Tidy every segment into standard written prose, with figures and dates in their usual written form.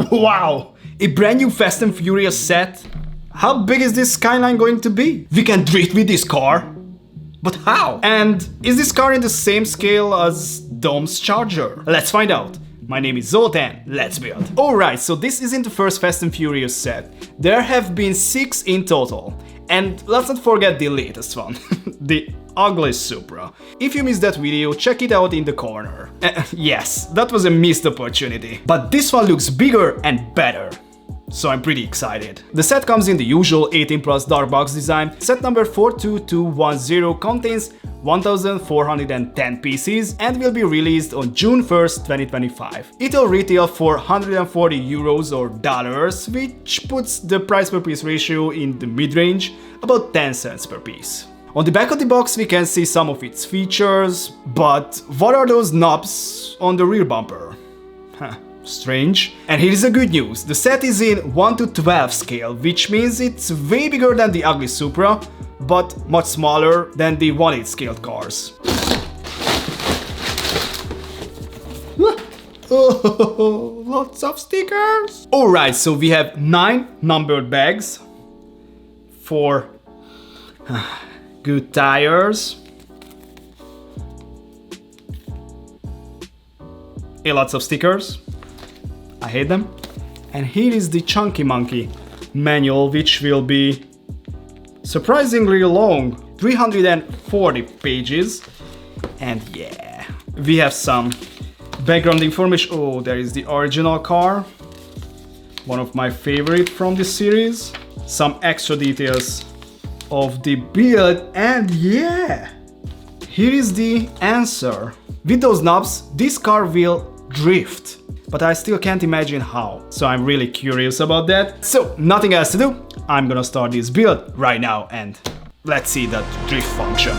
Wow! A brand new Fast and Furious set? How big is this Skyline going to be? We can drift with this car? But how? And is this car in the same scale as Dom's Charger? Let's find out. My name is Zoltan, let's build. Alright, so this isn't the first Fast and Furious set. There have been 6 in total. And let's not forget the latest one, the ugly Supra. If you missed that video, check it out in the corner. Yes, that was a missed opportunity. But this one looks bigger and better. So I'm pretty excited. The set comes in the usual 18 plus dark box design. Set number 42210 contains 1410 pieces and will be released on June 1st, 2025. It'll retail for 140 euros or dollars, which puts the price per piece ratio in the mid-range, about 10 cents per piece. On the back of the box we can see some of its features, but what are those knobs on the rear bumper? Strange. And here is the good news, the set is in 1:12 scale, which means it's way bigger than the ugly Supra, but much smaller than the 1/8 scaled cars. Oh, lots of stickers! Alright, so we have 9 numbered bags for good tires. Lots of stickers. I hate them. And here is the Chunky Monkey manual, which will be surprisingly long, 340 pages. And yeah, we have some background information. Oh, there is the original car, one of my favorite from this series. Some extra details of the build, and yeah, here is the answer. With those knobs, this car will drift. But I still can't imagine how, so I'm really curious about that. So, nothing else to do, I'm gonna start this build right now and let's see that drift function.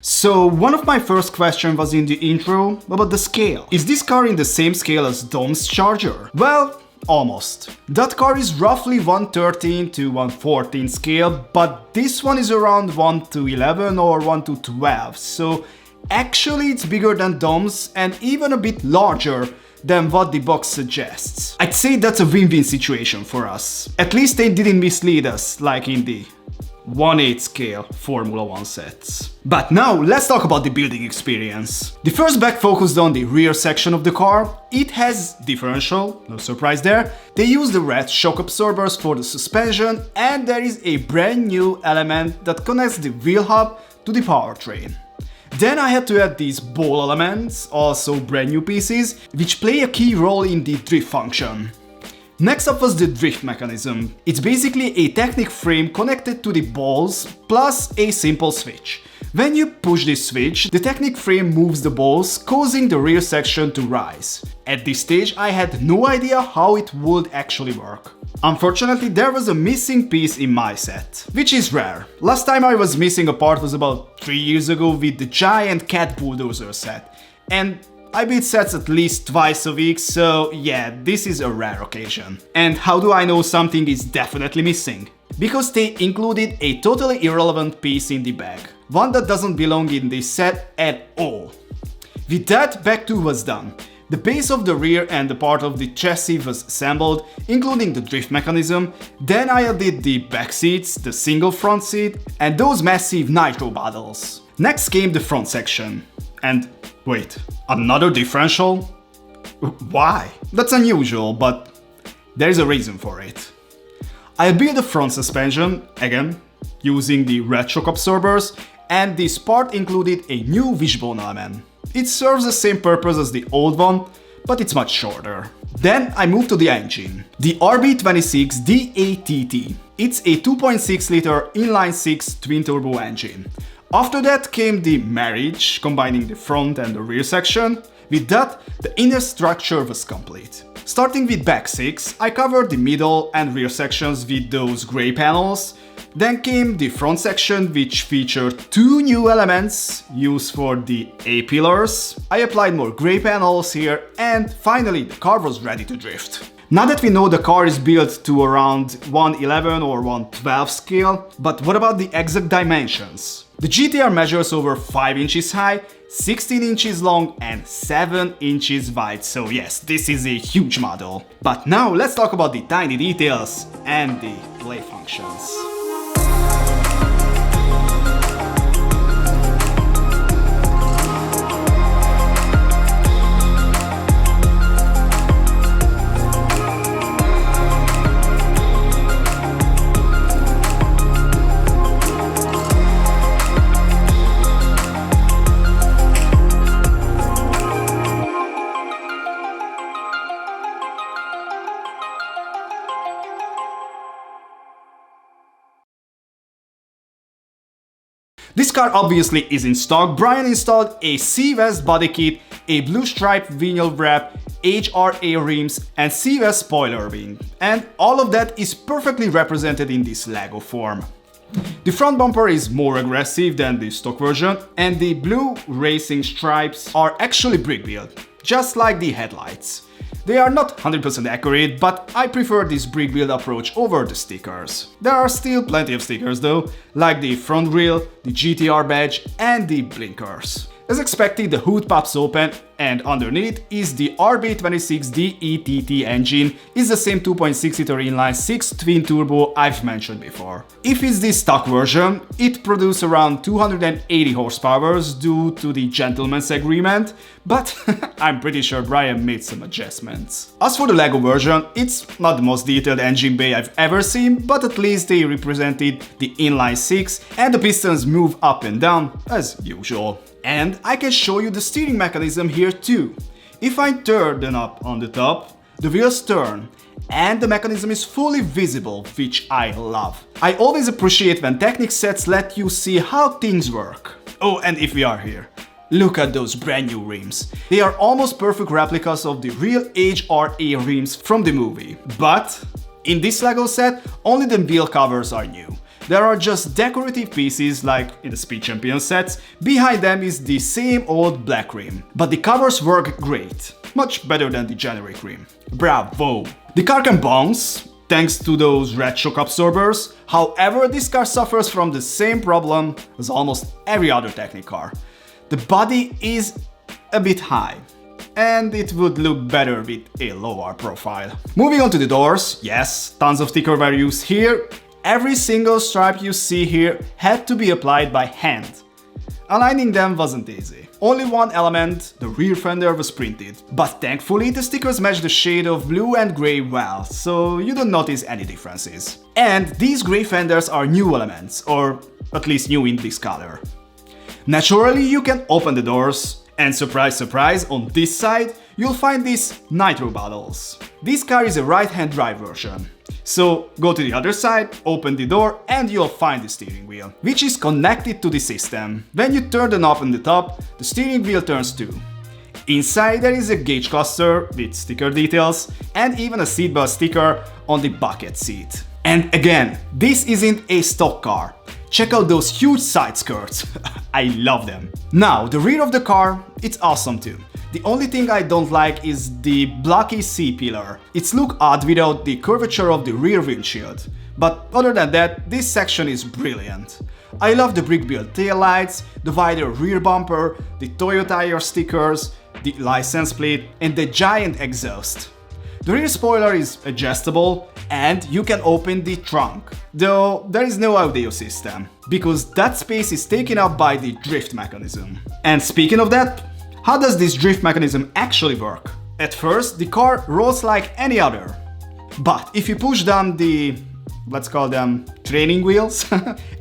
So one of my first questions was in the intro about the scale. Is this car in the same scale as Dom's Charger? Well, almost. That car is roughly 113 to 114 scale, but this one is around 1:11 or 1:12, so actually it's bigger than Dom's and even a bit larger than what the box suggests. I'd say that's a win-win situation for us. At least they didn't mislead us like in the 1/8 scale Formula 1 sets. But now let's talk about the building experience. The first back focused on the rear section of the car. It has differential, no surprise there. They use the red shock absorbers for the suspension, and there is a brand new element that connects the wheel hub to the powertrain. Then I had to add these ball elements, also brand new pieces, which play a key role in the drift function. Next up was the drift mechanism. It's basically a Technic frame connected to the balls plus a simple switch. When you push this switch, the Technic frame moves the balls, causing the rear section to rise. At this stage, I had no idea how it would actually work. Unfortunately, there was a missing piece in my set, which is rare. Last time I was missing a part was about 3 years ago with the giant cat bulldozer set. And I beat sets at least twice a week, so yeah, this is a rare occasion. And how do I know something is definitely missing? Because they included a totally irrelevant piece in the bag. One that doesn't belong in this set at all. With that, bag 2 was done. The base of the rear and the part of the chassis was assembled, including the drift mechanism. Then I added the back seats, the single front seat, and those massive nitro bottles. Next came the front section. And wait, another differential? Why? That's unusual, but there's a reason for it. I built the front suspension, again, using the red shock absorbers, and this part included a new wishbone element. It serves the same purpose as the old one, but it's much shorter. Then I moved to the engine, the RB26 DATT. It's a 2.6 liter inline-six twin-turbo engine. After that came the marriage, combining the front and the rear section. With that, the inner structure was complete. Starting with back 6, I covered the middle and rear sections with those grey panels. Then came the front section, which featured 2 new elements used for the A-pillars. I applied more grey panels here, and finally the car was ready to drift. Now that we know the car is built to around 111 or 112 scale, but what about the exact dimensions? The GTR measures over 5 inches high, 16 inches long and 7 inches wide, so yes, this is a huge model. But now let's talk about the tiny details and the play functions. This car obviously is in stock. Brian installed a C-West body kit, a blue striped vinyl wrap, HRA rims and C-West spoiler wing. And all of that is perfectly represented in this LEGO form. The front bumper is more aggressive than the stock version, and the blue racing stripes are actually brick built, just like the headlights. They are not 100% accurate, but I prefer this brick build approach over the stickers. There are still plenty of stickers though, like the front grille, the GTR badge and the blinkers. As expected, the hood pops open and underneath is the RB26 DETT engine. It's the same 2.6 liter inline-six twin turbo I've mentioned before. If it's the stock version, it produces around 280 horsepower due to the gentleman's agreement, but I'm pretty sure Brian made some adjustments. As for the LEGO version, it's not the most detailed engine bay I've ever seen, but at least they represented the inline-six and the pistons move up and down as usual. And I can show you the steering mechanism here too. If I turn the knob on the top, the wheels turn and the mechanism is fully visible, which I love. I always appreciate when Technic sets let you see how things work. Oh, and if we are here, look at those brand new rims. They are almost perfect replicas of the real HRA rims from the movie. But in this LEGO set, only the wheel covers are new. There are just decorative pieces like in the Speed Champion sets. Behind them is the same old black rim. But the covers work great. Much better than the generic rim. Bravo! The car can bounce, thanks to those red shock absorbers. However, this car suffers from the same problem as almost every other Technic car. The body is a bit high. and it would look better with a lower profile. Moving on to the doors, yes, tons of stickers were used here. Every single stripe you see here had to be applied by hand. Aligning them wasn't easy. Only one element, the rear fender, was printed. But thankfully the stickers match the shade of blue and grey well, so you don't notice any differences. And these grey fenders are new elements, or at least new in this color. Naturally you can open the doors, and surprise surprise, on this side you'll find these nitro bottles. This car is a right-hand drive version. So go to the other side, open the door, and you'll find the steering wheel, which is connected to the system. When you turn the knob on the top, the steering wheel turns too. Inside there is a gauge cluster with sticker details and even a seatbelt sticker on the bucket seat. And again, this isn't a stock car. Check out those huge side skirts. I love them. Now, the rear of the car, it's awesome too. The only thing I don't like is the blocky C-pillar. It's look odd without the curvature of the rear windshield. But other than that, this section is brilliant. I love the brick-built taillights, the wider rear bumper, the Toyota tire stickers, the license plate, and the giant exhaust. The rear spoiler is adjustable and you can open the trunk, though there is no audio system, because that space is taken up by the drift mechanism. And speaking of that, how does this drift mechanism actually work? At first, the car rolls like any other. But if you push down the, let's call them training wheels,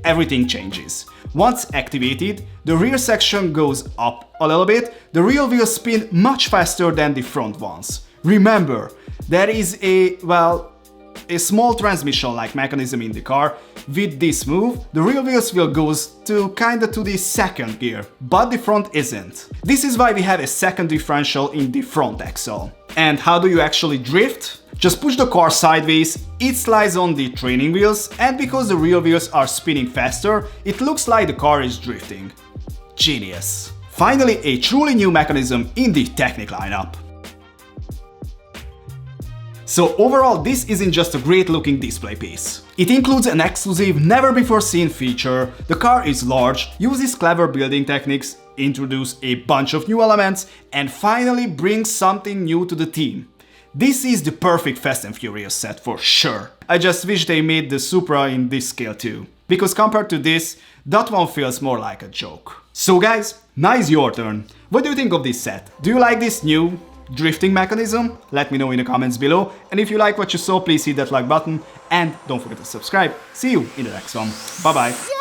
everything changes. Once activated, the rear section goes up a little bit, the rear wheels spin much faster than the front ones. Remember, there is a small transmission-like mechanism in the car. With this move, the rear wheels will go to the second gear, but the front isn't. This is why we have a second differential in the front axle. And how do you actually drift? Just push the car sideways, it slides on the training wheels, and because the rear wheels are spinning faster, it looks like the car is drifting. Genius. Finally, a truly new mechanism in the Technic lineup. So overall, this isn't just a great looking display piece. It includes an exclusive, never before seen feature, the car is large, uses clever building techniques, introduces a bunch of new elements, and finally brings something new to the team. This is the perfect Fast and Furious set for sure. I just wish they made the Supra in this scale too, because compared to this, that one feels more like a joke. So guys, now is your turn. What do you think of this set? Do you like this new drifting mechanism? Let me know in the comments below, and if you like what you saw, please hit that like button and don't forget to subscribe. See you in the next one. Bye bye.